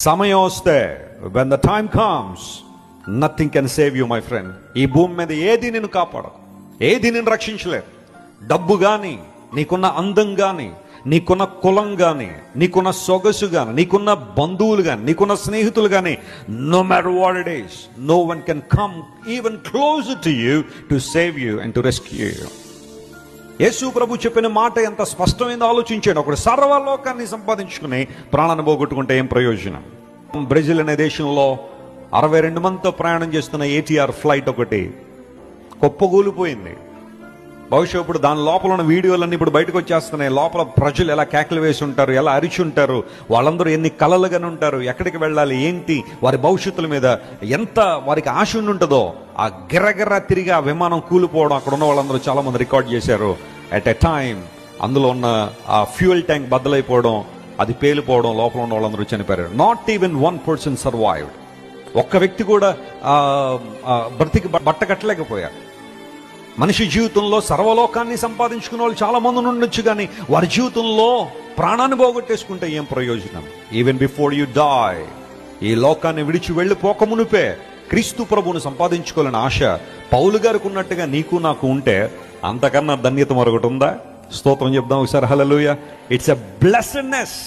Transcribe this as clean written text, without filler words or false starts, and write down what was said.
సమయం వస్తే, when the time comes, nothing can save you, my friend. ఈ భూమి మీద ఏది నిన్ను కాపాడదు, ఏది నిన్ను రక్షించలేదు. డబ్బు కానీ, నీకున్న అందం కానీ, నీకున్న కులం కానీ, నీకున్న సొగసు కానీ, నీకున్న బంధువులు కానీ, నీకున్న స్నేహితులు కానీ, no matter what it is, no one can come even closer to you to save you and to rescue you. యేసు ప్రభు చెప్పిన మాట ఎంత స్పష్టమైందో ఆలోచించాడు. ఒకడు సర్వలోకాన్ని సంపాదించుకుని ప్రాణాన్ని పోగొట్టుకుంటే ఏం ప్రయోజనం? బ్రెజిల్ అనే దేశంలో 62 మందితో ప్రయాణం చేస్తున్న ATR ఫ్లైట్ ఒకటి కుప్పగూలిపోయింది. బహుశా ఇప్పుడు దాని లోపల ఉన్న వీడియోలన్నీ ఇప్పుడు బయటకు వచ్చేస్తున్నాయి. లోపల ప్రజలు ఎలా కేకలు వేసి ఉంటారు, ఎలా అరిచి ఉంటారు, వాళ్ళందరూ ఎన్ని కలలుగానే ఉంటారు, ఎక్కడికి వెళ్ళాలి, ఏంటి, వారి భవిష్యత్తుల మీద ఎంత వారికి ఆశ ఉంటుందో. ఆ గిర్రగిర్ర తిరిగి ఆ విమానం కూలిపోవడం అక్కడ ఉన్న వాళ్ళందరూ చాలా మంది రికార్డ్ చేశారు. అట్ ఎ టైం అందులో ఉన్న ఆ ఫ్యూయల్ ట్యాంక్ బద్దలైపోవడం, అది పేలిపోవడం, లోపల ఉన్న వాళ్ళందరూ చనిపోయారు. Not even 1 person survived. ఒక్క వ్యక్తి కూడా బ్రతికి బట్ట కట్టలేకపోయారు. మనిషి జీవితంలో సర్వలోకాన్ని సంపాదించుకునే వాళ్ళు చాలా మంది ఉండొచ్చు, కానీ వారి జీవితంలో ప్రాణాన్ని పోగొట్టేసుకుంటే ఏం ప్రయోజనం? ఈవెన్ బిఫోర్ యు డై, ఈ లోకాన్ని విడిచి వెళ్ళిపోక మునిపే క్రీస్తు ప్రభువును సంపాదించుకోవాలని ఆశ పౌలు గారికి ఉన్నట్టుగా నీకు నాకు ఉంటే అంతకన్నా ధన్యత మరొకటి ఉందా? స్తోత్రం చెప్దాం ఒకసారి. హల్లెలూయా. It's a blessedness.